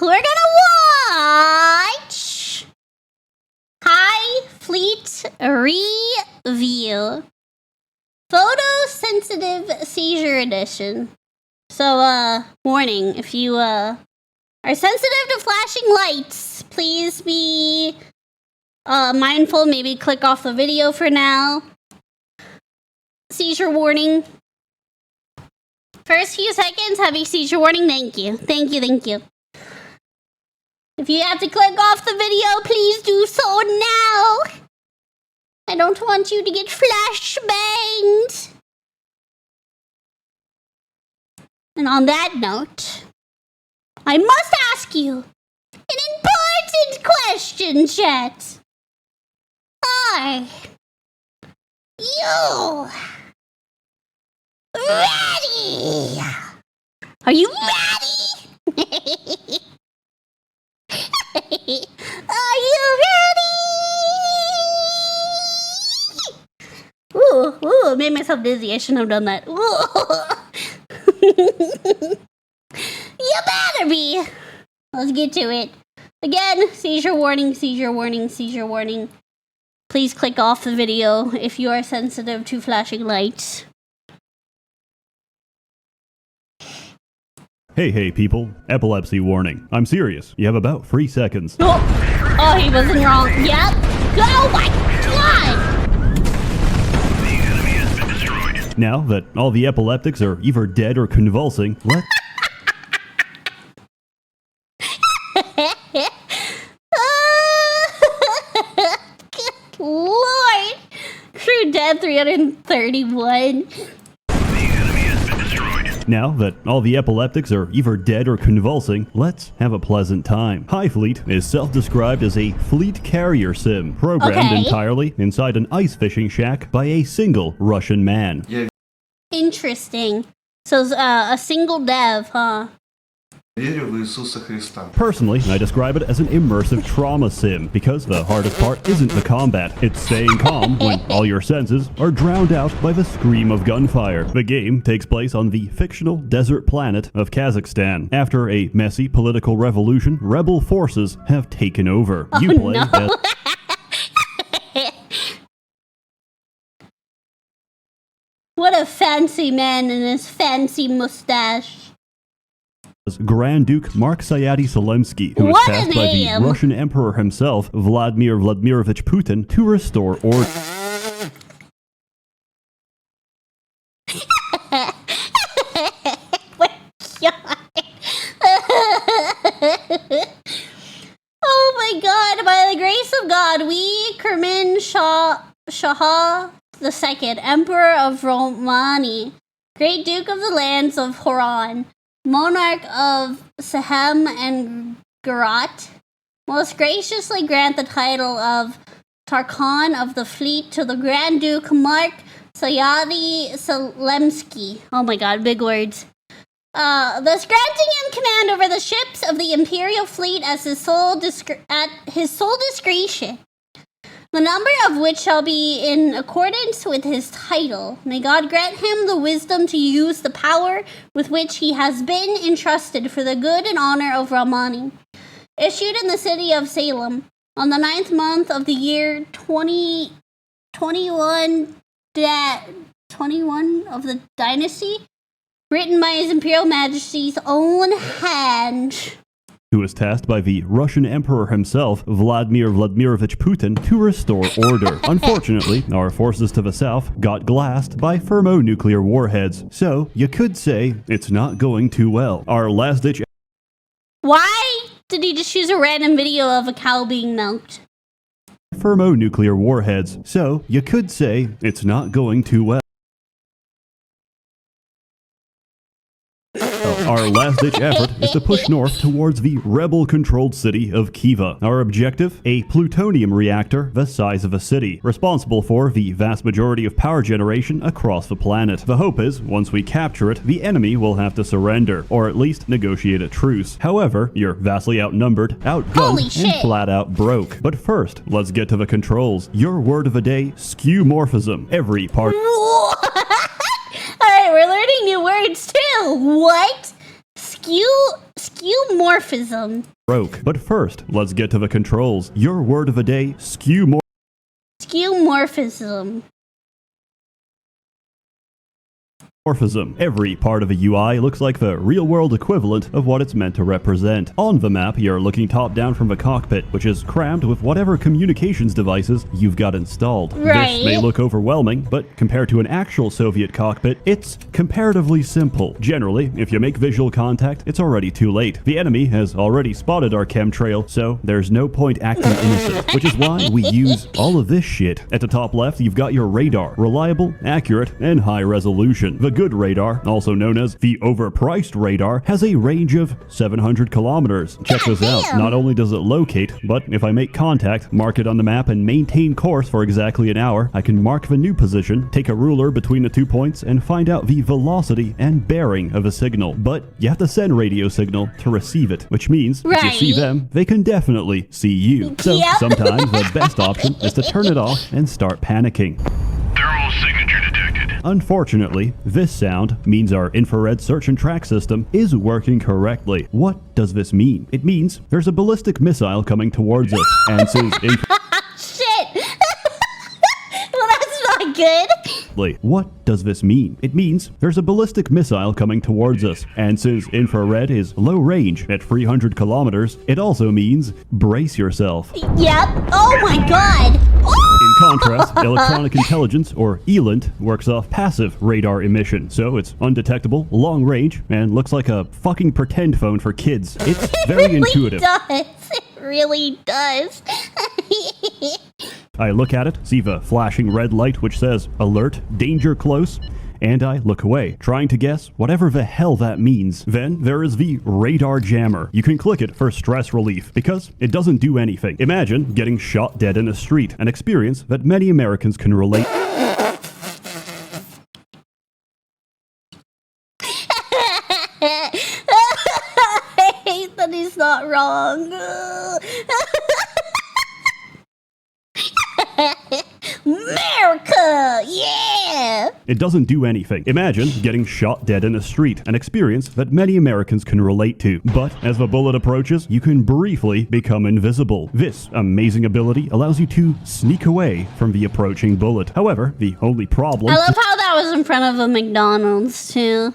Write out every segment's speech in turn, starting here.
we're gonna watch Highfleet Review. Photosensitive Seizure Edition. So, warning, if you, are sensitive to flashing lights, please be, mindful, maybe click off the video for now. Seizure warning. First few seconds, heavy seizure warning, thank you. Thank you. If you have to click off the video, please do so now. I don't want you to get flashbanged. And on that note, I must ask you an important question, chat. Are you ready? Are you ready? Are you ready? Ooh, I made myself dizzy. I shouldn't have done that. You better be. Let's get to it. Again, seizure warning. Please click off the video if you are sensitive to flashing lights. Hey people, epilepsy warning. I'm serious. You have about 3 seconds. Oh, he wasn't wrong. Yep. Oh my god! The enemy has been destroyed. Now that all the epileptics are either dead or convulsing, let... Good lord! Crew dead 331. Now that all the epileptics are either dead or convulsing, let's have a pleasant time. Highfleet is self-described as a fleet carrier sim, programmed entirely inside an ice fishing shack by a single Russian man. Yeah. Interesting. So, a single dev, huh? Верю в Иисуса Христа. Personally, I describe it as an immersive trauma sim because the hardest part isn't the combat, it's staying calm when all your senses are drowned out by the scream of gunfire. The game takes place on the fictional desert planet of Kazakhstan. After a messy political revolution, rebel forces have taken over. You play as What a fancy man and his fancy mustache. Grand Duke Mark Sayati Solemsky, who was What a tasked by the name! Russian Emperor himself, Vladimir Vladimirovich Putin, to restore order. Oh my god, by the grace of God, we, Kerman Shah II, Emperor of Romani, Great Duke of the lands of Horan, Monarch of Sehem and Garat, most graciously grant the title of Tarkhan of the Fleet to the Grand Duke Mark Sayati Solemsky. Oh my god, big words. Thus granting him command over the ships of the Imperial Fleet as his sole discretion, the number of which shall be in accordance with his title. May God grant him the wisdom to use the power with which he has been entrusted for the good and honor of Ramani. Issued in the city of Salem, on the 9th month of the year 2021 of the dynasty, written by His Imperial Majesty's own hand. Who was tasked by the Russian Emperor himself, Vladimir Vladimirovich Putin, to restore order. Unfortunately, our forces to the south got glassed by thermonuclear warheads, so you could say it's not going too well. Our last-ditch... Why did he just choose a random video of a cow being milked? Thermonuclear warheads, so you could say it's not going too well. Our last-ditch effort is to push north towards the rebel-controlled city of Khiva. Our objective? A plutonium reactor the size of a city, responsible for the vast majority of power generation across the planet. The hope is, once we capture it, the enemy will have to surrender, or at least negotiate a truce. However, you're vastly outnumbered, outgunned, and flat-out broke. But first, let's get to the controls. Your word of the day, skeuomorphism. Every part... Alright, we're learning new words too. What? Skeuomorphism. Skeuomorphism. broke. But first, let's get to the controls. Your word of the day, Skeuomorphism. Every part of a UI looks like the real-world equivalent of what it's meant to represent. On the map, you're looking top-down from the cockpit, which is crammed with whatever communications devices you've got installed. Right. This may look overwhelming, but compared to an actual Soviet cockpit, it's comparatively simple. Generally, if you make visual contact, it's already too late. The enemy has already spotted our chemtrail, so there's no point acting innocent, which is why we use all of this shit. At the top left, you've got your radar. Reliable, accurate, and high resolution. The good radar, also known as the overpriced radar, has a range of 700 kilometers. Check this out. Damn. Not only does it locate, but if I make contact, mark it on the map, and maintain course for exactly an hour, I can mark the new position, take a ruler between the 2 points, and find out the velocity and bearing of a signal. But you have to send radio signal to receive it, which means if you see Right. them, they can definitely see you. So Yep. sometimes the best option is to turn it off and start panicking. Thermal signature detected. Unfortunately, this sound means our infrared search and track system is working correctly. What does this mean? It means there's a ballistic missile coming towards us, and since Shit! Well, that's not good. What does this mean? It means there's a ballistic missile coming towards us, and since infrared is low range at 300 kilometers, it also means brace yourself. Yep. Oh my god. Oh! In contrast, electronic intelligence, or ELINT, works off passive radar emission, so it's undetectable, long range, and looks like a fucking pretend phone for kids. It's very It really intuitive. does. It really does. I look at it, see the flashing red light which says, alert, danger close, and I look away, trying to guess whatever the hell that means. Then there is the radar jammer. You can click it for stress relief, because it doesn't do anything. Imagine getting shot dead in a street, an experience that many Americans can relate. I hate that he's not wrong. America! Yeah! It doesn't do anything. Imagine getting shot dead in a street, an experience that many Americans can relate to. But as the bullet approaches, you can briefly become invisible. This amazing ability allows you to sneak away from the approaching bullet. However, the only problem... I love how that was in front of a McDonald's, too.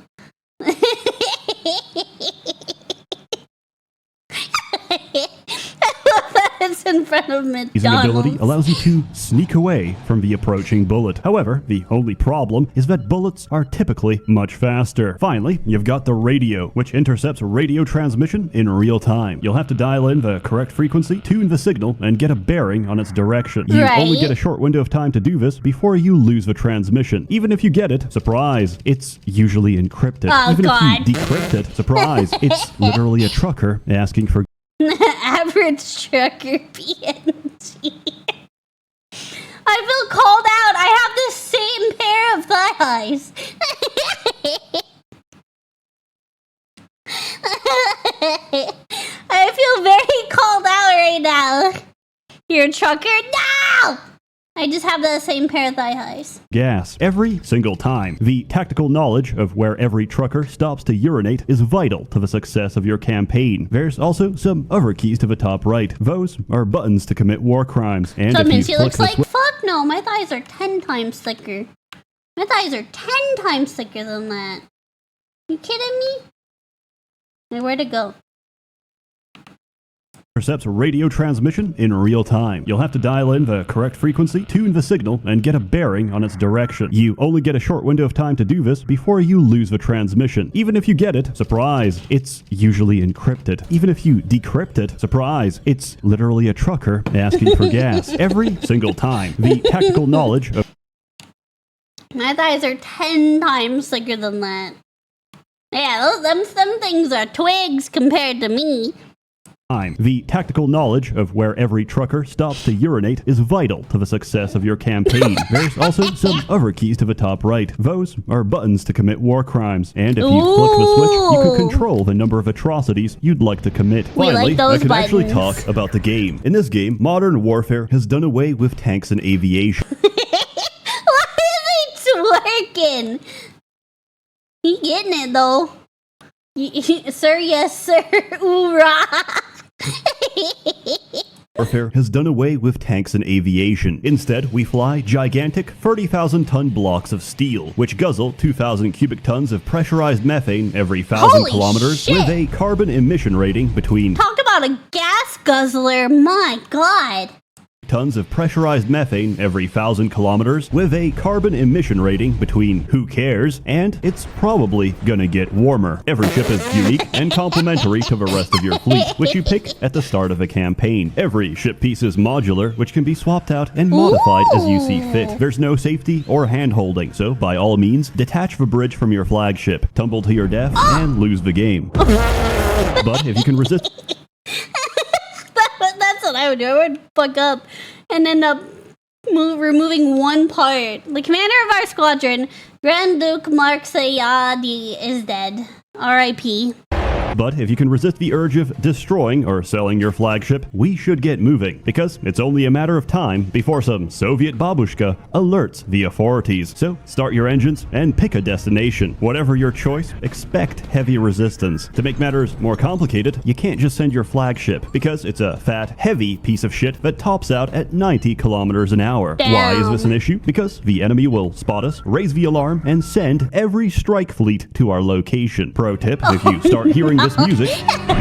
It's in front of Using ability McDonald's. allows you to sneak away from the approaching bullet. However, the only problem is that bullets are typically much faster. Finally, you've got the radio, which intercepts radio transmission in real time. You'll have to dial in the correct frequency, tune the signal, and get a bearing on its direction. You Right. only get a short window of time to do this before you lose the transmission. Even if you get it, surprise, it's usually encrypted. Oh, Even God. if you decrypt it, surprise, it's literally a trucker asking for Average trucker PNG. I feel called out. I have the same pair of thighs. I feel very called out right now. You're a trucker? No! I just have the same pair of thigh highs. gas every single time. The tactical knowledge of where every trucker stops to urinate is vital to the success of your campaign. There's also some other keys to the top right. Those are buttons to commit war crimes. And So if you Mintzey click looks this like, fuck no, my thighs are 10 times thicker. My thighs are 10 times thicker than that. You kidding me? Wait, where'd it go? intercepts radio transmission in real time. You'll have to dial in the correct frequency, tune the signal, and get a bearing on its direction. You only get a short window of time to do this before you lose the transmission. Even if you get it, surprise, it's usually encrypted. Even if you decrypt it, surprise, it's literally a trucker asking for gas every single time. The tactical knowledge of My thighs are 10 times thicker than that. Yeah, them things are twigs compared to me. time. The tactical knowledge of where every trucker stops to urinate is vital to the success of your campaign. There's also some other keys to the top right. Those are buttons to commit war crimes. And if you click the switch, you can Ooh. control the number of atrocities you'd like to commit. We like Finally, those I can actually buttons. talk about the game. In this game, modern warfare has done away with tanks and aviation. Why is he twerking? He getting it though. Sir, yes, sir. Oorah! Warfare has done away with tanks and aviation. Instead, we fly gigantic 30,000-ton blocks of steel, which guzzle 2,000 cubic tons of pressurized methane every 1,000 Holy kilometers shit. with a carbon emission rating between Talk about a gas guzzler. My God. tons of pressurized methane every 1,000 kilometers with a carbon emission rating between who cares and it's probably gonna get warmer. Every ship is unique and complementary to the rest of your fleet, which you pick at the start of a campaign. Every ship piece is modular, which can be swapped out and modified as you see fit. There's no safety or hand-holding, so by all means, detach the bridge from your flagship, tumble to your death, and lose the game. But if you can resist That's what I would do. I would fuck up and end up removing one part. The commander of our squadron, Grand Duke Marxayadi, is dead. R.I.P. But if you can resist the urge of destroying or selling your flagship, we should get moving, because it's only a matter of time before some Soviet babushka alerts the authorities. So start your engines and pick a destination. Whatever your choice, expect heavy resistance. To make matters more complicated, you can't just send your flagship, because it's a fat, heavy piece of shit that tops out at 90 kilometers an hour. Damn. Why is this an issue? Because the enemy will spot us, raise the alarm, and send every strike fleet to our location. Pro tip, if you start hearing this music,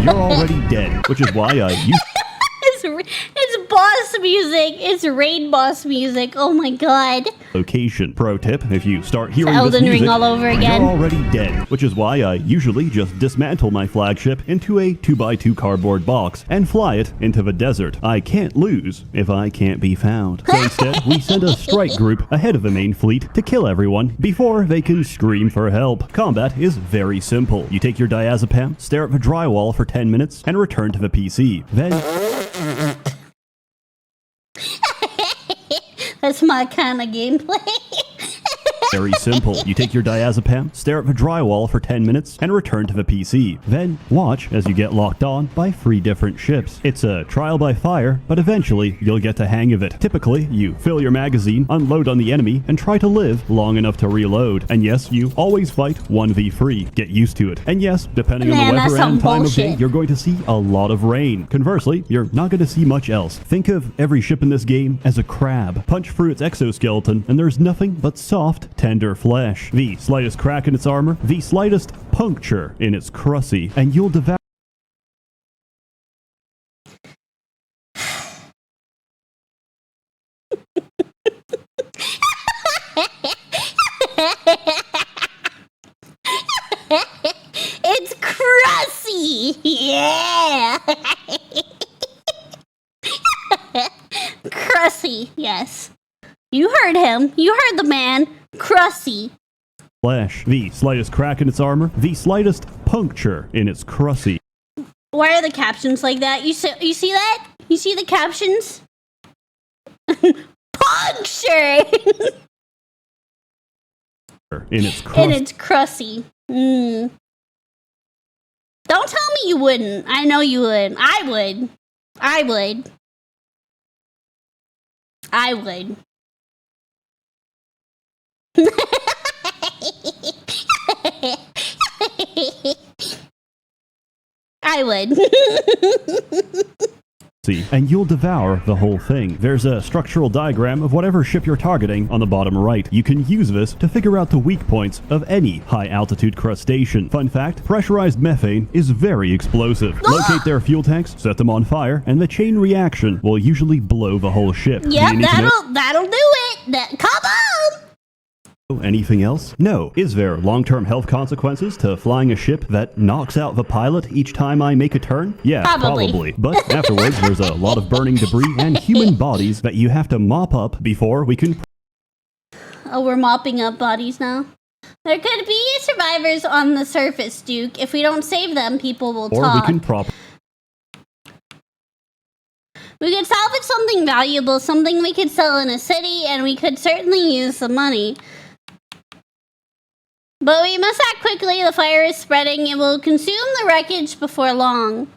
you're already dead, which is why I use It's boss music. It's raid boss music. Oh my God. location. Pro tip, if you start hearing Elden this music, Ring all over again. you're already dead, which is why I usually just dismantle my flagship into a 2x2 cardboard box and fly it into the desert. I can't lose if I can't be found. So instead, we send a strike group ahead of the main fleet to kill everyone before they can scream for help. Combat is very simple. You take your diazepam, stare at the drywall for 10 minutes, and return to the PC. Then That's my kind of gameplay. very simple. You take your diazepam, stare at the drywall for 10 minutes, and return to the PC. Then watch as you get locked on by 3 different ships. It's a trial by fire, but eventually you'll get the hang of it. Typically, you fill your magazine, unload on the enemy, and try to live long enough to reload. And yes, you always fight 1v3. Get used to it. And yes, depending on Man, the that's weather and some time of day, bullshit. you're going to see a lot of rain. Conversely, you're not going to see much else. Think of every ship in this game as a crab. Punch through its exoskeleton, and there's nothing but soft, tender flesh. The slightest crack in its armor, the slightest puncture in its crusty, and you'll devour It's crusty. Yeah. Crusty. Yes. You heard him. You heard the man. Crusty. flesh. The slightest crack in its armor, the slightest puncture in its crusty. Why are the captions like that? You see that? You see the captions? Puncture. In its crust. And it's crusty. Mm. Don't tell me you wouldn't. I know you would. I would. I would. I would. I would. And you'll devour the whole thing. There's a structural diagram of whatever ship you're targeting on the bottom right. You can use this to figure out the weak points of any high-altitude crustacean. Fun fact, pressurized methane is very explosive. Locate their fuel tanks, set them on fire, and the chain reaction will usually blow the whole ship. Do you Yep, need to know that'll do it. Come on. anything else? No. Is there long-term health consequences to flying a ship that knocks out the pilot each time I make a turn? Yeah, Probably. But afterwards, there's a lot of burning debris and human bodies that you have to mop up before we can Oh, we're mopping up bodies now. There could be survivors on the surface, Duke. If we don't save them, people will or talk. we can prop We could salvage something valuable, something we could sell in a city, and we could certainly use the money. But we must act quickly. The fire is spreading. It will consume the wreckage before long.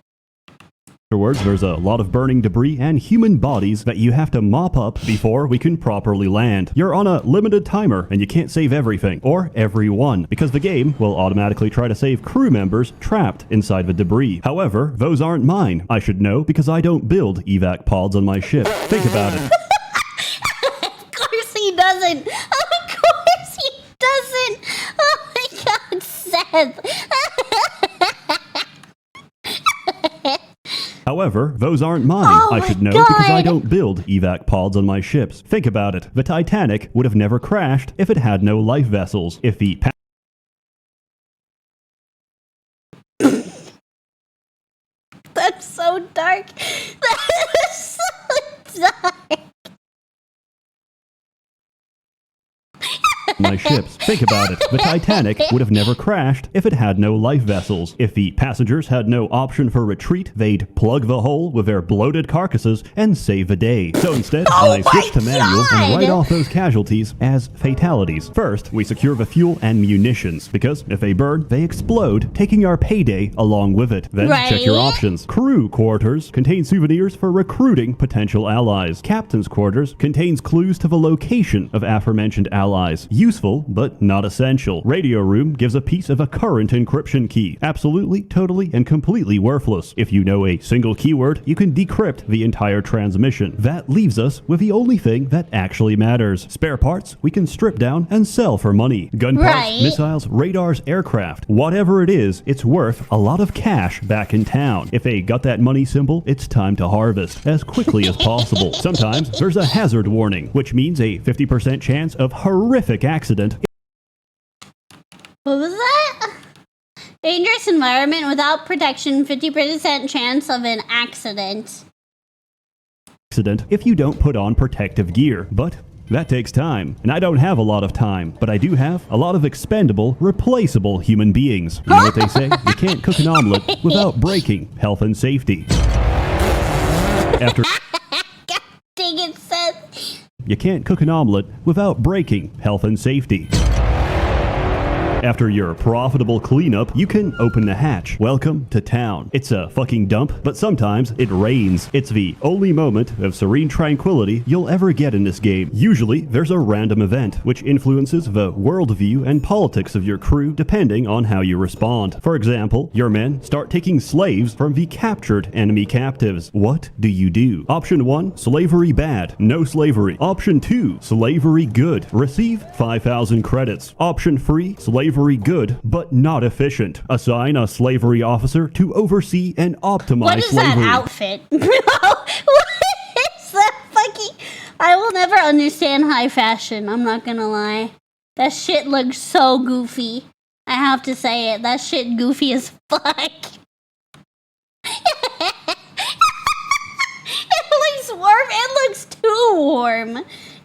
Afterwards, there's a lot of burning debris and human bodies that you have to mop up before we can properly land. You're on a limited timer and you can't save everything, or everyone, because the game will automatically try to save crew members trapped inside the debris. However, those aren't mine. I should know because I don't build evac pods on my ship. Think about it. Of course he doesn't. Of course he doesn't. Oh my god, Seth. However, those aren't mine. Oh I should know God. because I don't build evac pods on my ships. Think about it. The Titanic would have never crashed if it had no life vessels. If the That's so dark. That is so dark. my ships. Think about it. The Titanic would have never crashed if it had no life vessels. If the passengers had no option for retreat, they'd plug the hole with their bloated carcasses and save the day. So instead, I switched to manual and write off those casualties as fatalities. First, we secure the fuel and munitions, because if they burn, they explode, taking our payday along with it. Then check your options. Crew quarters contain souvenirs for recruiting potential allies. Captain's quarters contains clues to the location of aforementioned allies. Useful, but not essential. Radio room gives a piece of a current encryption key. Absolutely, totally, and completely worthless. If you know a single keyword, you can decrypt the entire transmission. That leaves us with the only thing that actually matters. Spare parts we can strip down and sell for money. Gun parts, missiles, radars, aircraft. Whatever it is, it's worth a lot of cash back in town. If they got that money symbol, it's time to harvest as quickly as possible. Sometimes there's a hazard warning, which means a 50% chance of horrific accident. What was that? Dangerous environment without protection, 50% chance of an accident. If you don't put on protective gear, but that takes time, and I don't have a lot of time, but I do have a lot of expendable, replaceable human beings. You know what they say? You can't cook an omelet without breaking health and safety. After God dang it, Seth. You can't cook an omelet without breaking health and safety. After your profitable cleanup, you can open the hatch. Welcome to town. It's a fucking dump, but sometimes it rains. It's the only moment of serene tranquility you'll ever get in this game. Usually, there's a random event, which influences the worldview and politics of your crew depending on how you respond. For example, your men start taking slaves from the captured enemy captives. What do you do? Option 1, slavery bad, no slavery. Option 2, slavery good, receive 5,000 credits. Option 3, slavery good, but not efficient. Assign a slavery officer to oversee and optimize What is slavery. that outfit? What is that fucking... I will never understand high fashion, I'm not gonna lie. That shit looks so goofy. I have to say it. That shit goofy as fuck. It looks warm. It looks too warm.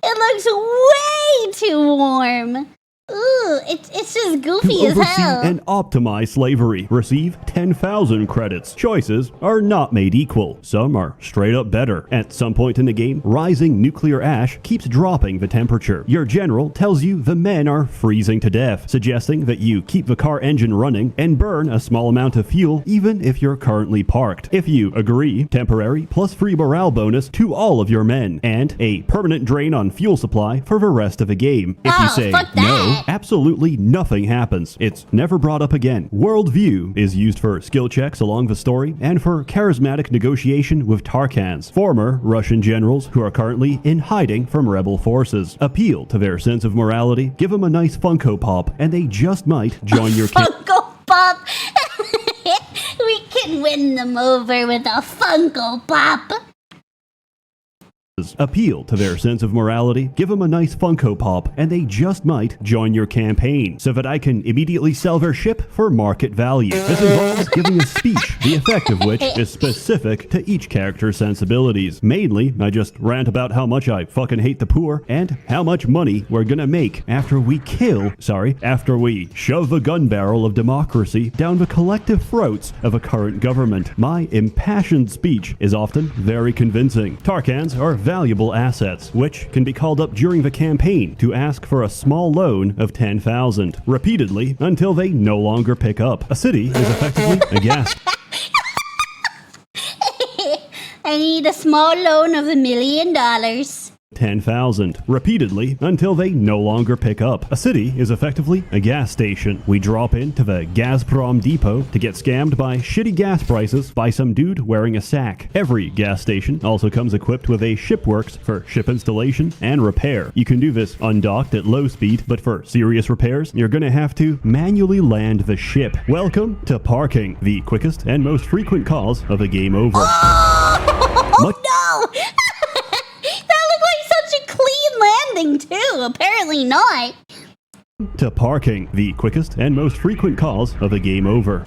It looks way too warm. Ooh, it's just goofy to as oversee hell. and optimize slavery. Receive 10,000 credits. Choices are not made equal. Some are straight up better. At some point in the game, rising nuclear ash keeps dropping the temperature. Your general tells you the men are freezing to death, suggesting that you keep the car engine running and burn a small amount of fuel even if you're currently parked. If you agree, temporary plus free morale bonus to all of your men, and a permanent drain on fuel supply for the rest of the game. If you say no, absolutely nothing happens. It's never brought up again. Worldview is used for skill checks along the story and for charismatic negotiation with Tarkans, former Russian generals who are currently in hiding from rebel forces. Appeal to their sense of morality, give them a nice Funko Pop, and they just might join your Funko Pop! We can win them over with a Funko Pop! Appeal to their sense of morality, give them a nice Funko Pop, and they just might join your campaign, so that I can immediately sell their ship for market value. This involves giving a speech, the effect of which is specific to each character's sensibilities. Mainly, I just rant about how much I fucking hate the poor, and how much money we're gonna make after we shove the gun barrel of democracy down the collective throats of a current government. My impassioned speech is often very convincing. Tarkans are valuable assets, which can be called up during the campaign to ask for a small loan of 10,000, repeatedly until they no longer pick up. A city is effectively a gas I need a small loan of $1 million. 10,000 repeatedly until they no longer pick up. A city is effectively a gas station. We drop into the Gazprom depot to get scammed by shitty gas prices by some dude wearing a sack. Every gas station also comes equipped with a shipworks for ship installation and repair. You can do this undocked at low speed, but for serious repairs, you're gonna have to manually land the ship. Welcome to parking, the quickest and most frequent cause of a game over. Oh no! That looked like such a clean landing too. Apparently not. To parking, the quickest and most frequent cause of a game over.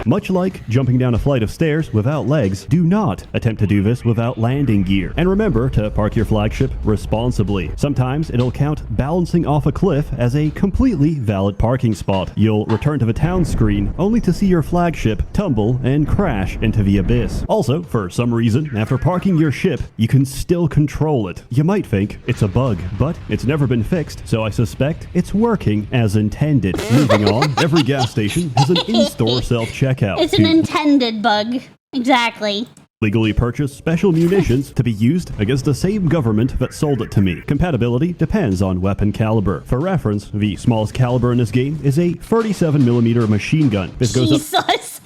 Much like jumping down a flight of stairs without legs, do not attempt to do this without landing gear. And remember to park your flagship responsibly. Sometimes it'll count balancing off a cliff as a completely valid parking spot. You'll return to the town screen only to see your flagship tumble and crash into the abyss. Also, for some reason, after parking your ship, you can still control it. You might think it's a bug, but it's never been fixed, so I suspect it's working as intended. Moving on, every gas station has an in-store self-checkout. It's an intended bug. Exactly. Legally purchase special munitions to be used against the same government that sold it to me. Compatibility depends on weapon caliber. For reference, the smallest caliber in this game is a 37mm machine gun. This goes up. Jesus.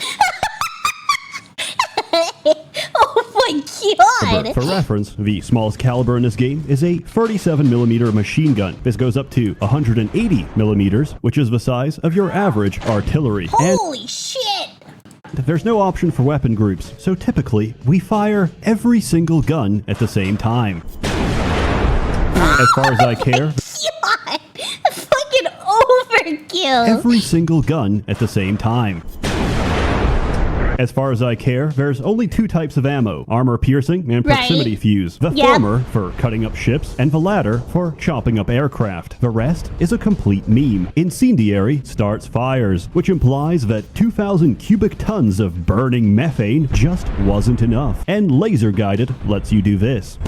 Oh my god. For reference, the smallest caliber in this game is a 37mm machine gun. This goes up to 180mm, which is the size of your average artillery. Holy shit. There's no option for weapon groups, so typically, we fire every single gun at the same time. As far as I care, God. Fucking overkill. every single gun at the same time. As far as I care, there's only two types of ammo, armor piercing and proximity Right. fuse. The Yep. former for cutting up ships and the latter for chopping up aircraft. The rest is a complete meme. Incendiary starts fires, which implies that 2,000 cubic tons of burning methane just wasn't enough. And laser guided lets you do this.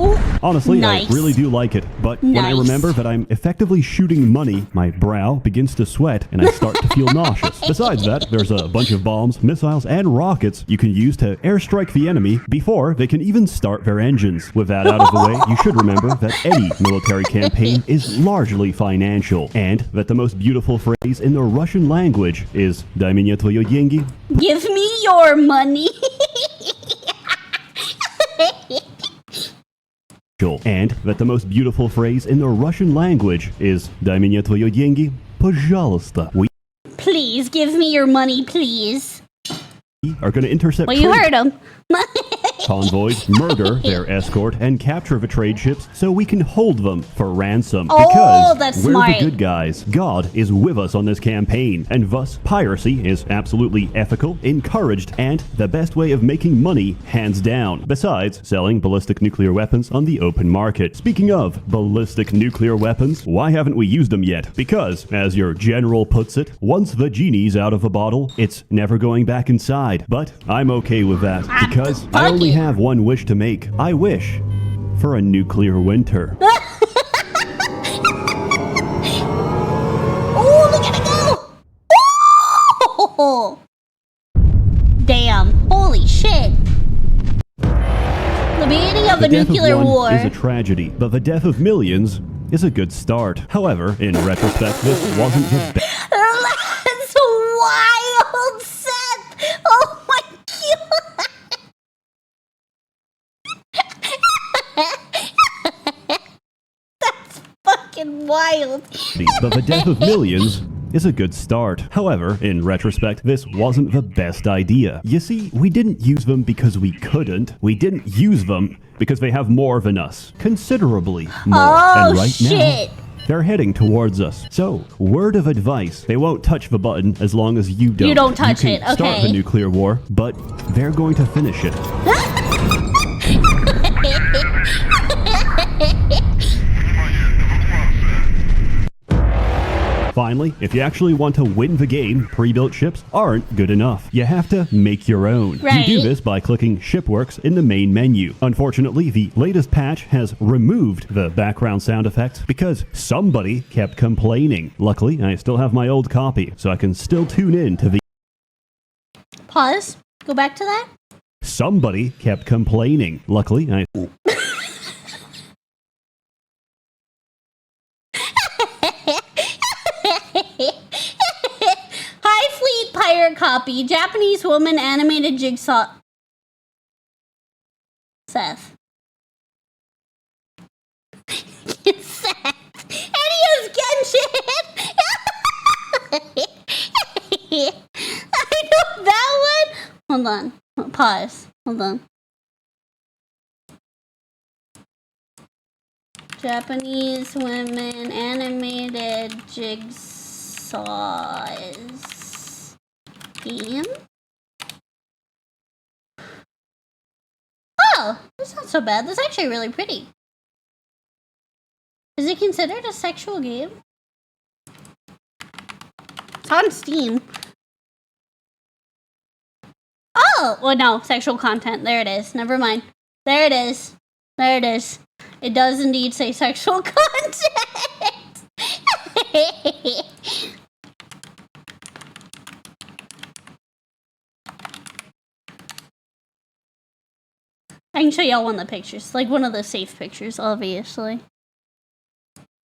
Ooh, Honestly, nice. I really do like it, but when I Nice. remember that I'm effectively shooting money, my brow begins to sweat and I start to feel nauseous. Besides that, there's a bunch of bombs, missiles, and rockets you can use to airstrike the enemy before they can even start their engines. With that out of the way, you should remember that any military campaign is largely financial, and that the most beautiful phrase in the Russian language is «Дай мне твои деньги». Give me your money. And that the most beautiful phrase in the Russian language is «Дай мне твои деньги, пожалуйста». We Please, give me your money, please. are going to intercept Well, you trade heard him. convoys, murder their escort, and capture the trade ships so we can hold them for ransom. Oh, Because that's we're smart. the good guys. God is with us on this campaign, and thus piracy is absolutely ethical, encouraged, and the best way of making money, hands down. Besides selling ballistic nuclear weapons on the open market. Speaking of ballistic nuclear weapons, why haven't we used them yet? Because, as your general puts it, once the genie's out of a bottle, it's never going back inside. But I'm okay with that, because I fuck only it. have one wish to make. I wish for a nuclear winter. Oh, look at it go! Oh! Damn. Holy shit. The beginning of The a death nuclear of one war. is a tragedy, but the death of millions is a good start. However, in retrospect, this wasn't the best. That's wild, Seth! Oh my god! That's fucking wild. But the death of millions is a good start. However, in retrospect, this wasn't the best idea. You see, we didn't use them because we couldn't. We didn't use them because they have more than us. Considerably more. Oh, and right shit. now, they're heading towards us. So, word of advice, they won't touch the button as long as you don't. You don't touch can it, start okay. the nuclear war, but they're going to finish it. Finally, if you actually want to win the game, pre-built ships aren't good enough. You have to make your own. Right. You do this by clicking Shipworks in the main menu. Unfortunately, the latest patch has removed the background sound effects because somebody kept complaining. Luckily, I still have my old copy, so I can still tune in to the... Pause. Go back to that. somebody kept complaining. Luckily, I... Highfleet pirate copy. Japanese woman animated jigsaw. Seth. Seth. And he has Genshin. I know that one. Hold on. Pause. Hold on. Japanese women animated jigsaws game. Oh, that's not so bad. That's actually really pretty. Is it considered a sexual game? It's on Steam. Oh, well, no, sexual content. There it is. Never mind. There it is. There it is. It does indeed say sexual content. I can show y'all one of the pictures. Like one of the safe pictures, obviously.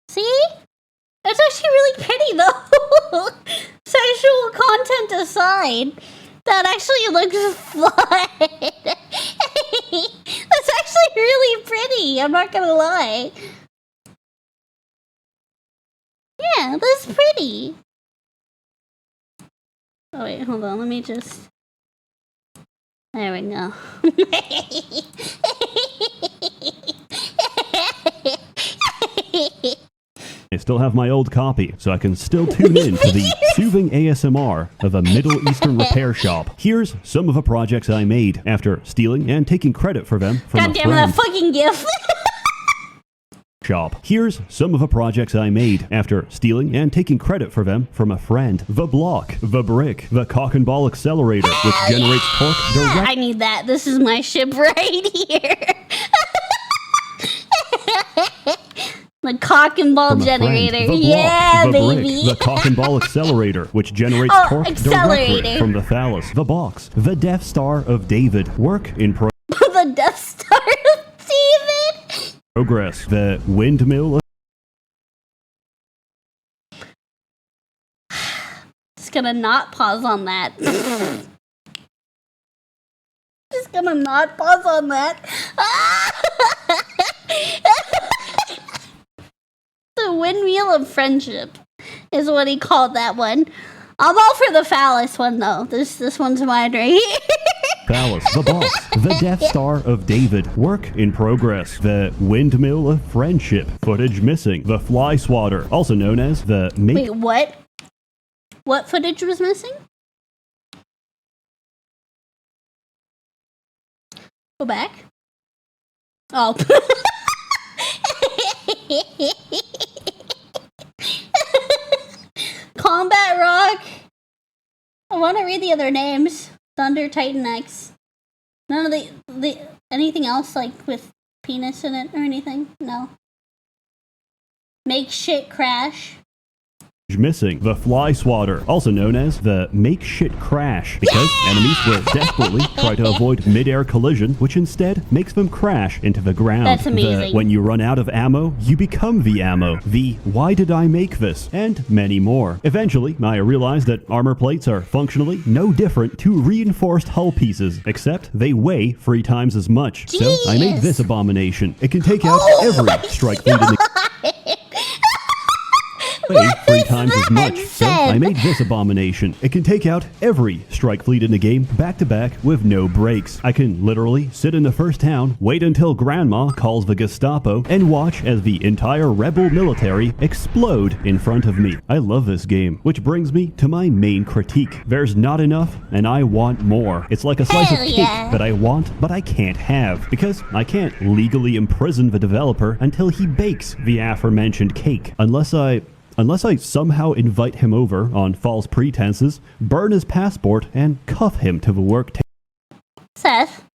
See? It's actually really pretty, though. Sexual content aside, that actually looks fun. That's actually really pretty. I'm not gonna lie. Yeah, that's pretty. Oh wait, hold on. Let me just... There we go. I still have my old copy, so I can still tune in to the soothing ASMR of a Middle Eastern repair shop. Here's some of the projects I made after stealing and taking credit for them from God a damn it, friend. that fucking gif. Shop. Here's some of the projects I made after stealing and taking credit for them from a friend. The block, the brick, the cock and ball accelerator, which generates torque direct. I need that. This is my ship right here. The cock and ball From a friend. generator. The block, Yeah, the baby. brick, the cock and ball accelerator, which generates Oh, torque accelerator. directly from the phallus. The box, the Death Star of David, work in The Death Star of David. progress. The windmill. Just gonna not pause on that. Just gonna not pause on that. The windmill of friendship is what he called that one. I'm all for the phallus one though. This one's mine right here. Phallus, the box, the Death Star of David, work in progress. The windmill of friendship, footage missing. The fly swatter, also known as the Wait, what? What footage was missing? Go back. Oh. Combat Rock. I want to read the other names. Thunder Titan X. None of the anything else like with penis in it or anything? No. Make shit crash. missing. The fly swatter, also known as the make shit crash, because enemies will desperately try to avoid mid-air collision, which instead makes them crash into the ground. That's amazing. The when you run out of ammo, you become the ammo. The why did I make this? And many more. Eventually, I realized that armor plates are functionally no different to reinforced hull pieces, except they weigh 3 times as much. So I made this abomination. It can take out every strike fleet in the weigh 3 times as much. So I made this abomination. It can take out every strike fleet in the game back to back with no breaks. I can literally sit in the first town, wait until grandma calls the Gestapo, and watch as the entire rebel military explode in front of me. I love this game, which brings me to my main critique. There's not enough, and I want more. It's like a slice of cake that I want, but I can't have, because I can't legally imprison the developer until he bakes the aforementioned cake. Unless I somehow invite him over on false pretenses, burn his passport, and cuff him to the work table. Seth.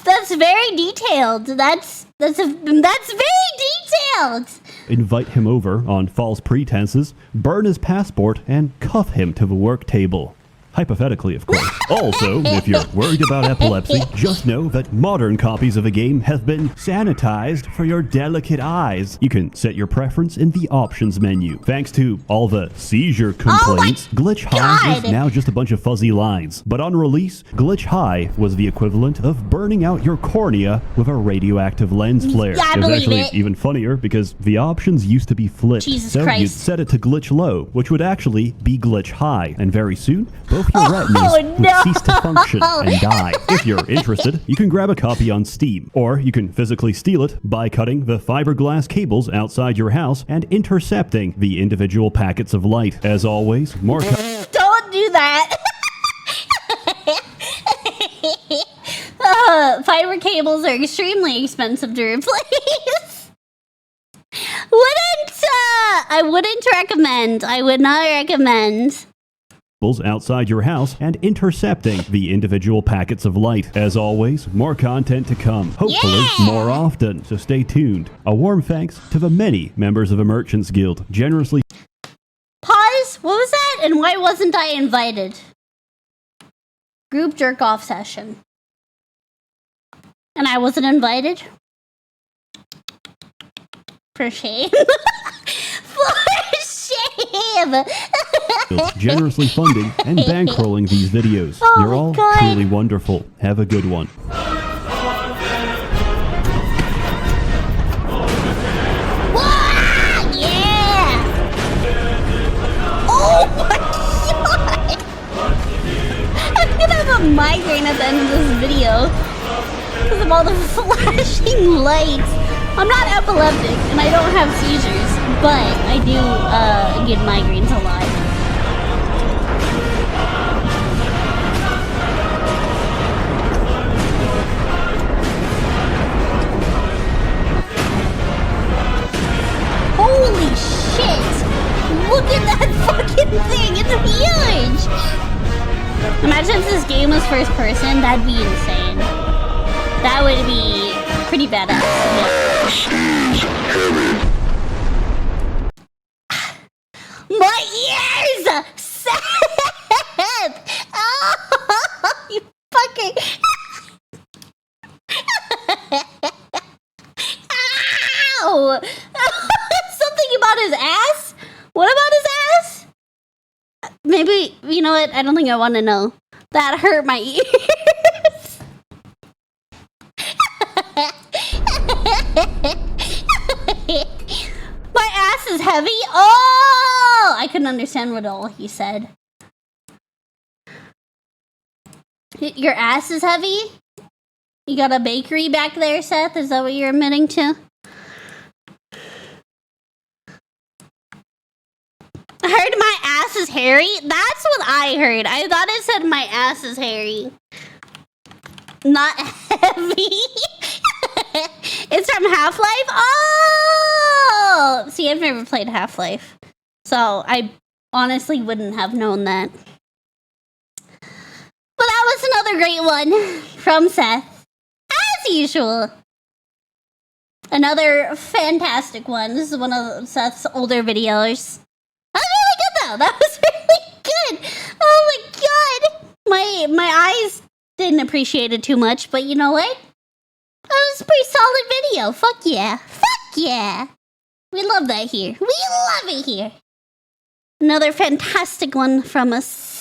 That's very detailed. That's very detailed. wild. Invite him over on false pretenses, burn his passport, and cuff him to the work table. Hypothetically, of course. Also, if you're worried about epilepsy, just know that modern copies of the game have been sanitized for your delicate eyes. You can set your preference in the options menu. Thanks to all the seizure complaints, Glitch High is now just a bunch of fuzzy lines. But on release, Glitch High was the equivalent of burning out your cornea with a radioactive lens flare. Yeah, I it was believe actually it. even funnier because the options used to be flipped. Jesus so Christ. you'd set it to Glitch Low, which would actually be Glitch High. And very soon, both your retinas would cease to function and die. If you're interested, you can grab a copy on Steam, or you can physically steal it by cutting the fiberglass cables outside your house and intercepting the individual packets of light. As always, more Don't do that. Fiber cables are extremely expensive to replace. I wouldn't recommend. I would not recommend. outside your house and intercepting the individual packets of light. As always, more content to come, hopefully more often, so stay tuned. A warm thanks to the many members of the Merchants Guild generously. Pause? What was that? And why wasn't I invited? Group jerk-off session. And I wasn't invited? For shame. For shame! generously funding and bankrolling these videos. Oh You're my all God. truly wonderful. Have a good one. Wah! Yeah! Oh my God! I'm gonna have a migraine at the end of this video because of all the flashing lights. I'm not epileptic and I don't have seizures, but I do get migraines a lot. Holy shit! Look at that fucking thing! It's huge! Imagine if this game was first person, that'd be insane. That would be pretty badass. My ears! Seth! Oh, you fucking... Ow! Something about his ass? What about his ass? Maybe, you know what? I don't think I want to know. That hurt my ears. My ass is heavy? Oh! I couldn't understand what all he said. Your ass is heavy? You got a bakery back there, Seth? Is that what you're admitting to? I heard my ass is hairy? That's what I heard. I thought it said my ass is hairy. Not heavy. It's from Half-Life? Oh! See, I've never played Half-Life. So I honestly wouldn't have known that. But that was another great one from Seth. As usual. Another fantastic one. This is one of Seth's older videos. That was really good though. That was really good. Oh my god. My eyes didn't appreciate it too much, but you know what? That was a pretty solid video. Fuck yeah. Fuck yeah. We love that here. We love it here. Another fantastic one from us.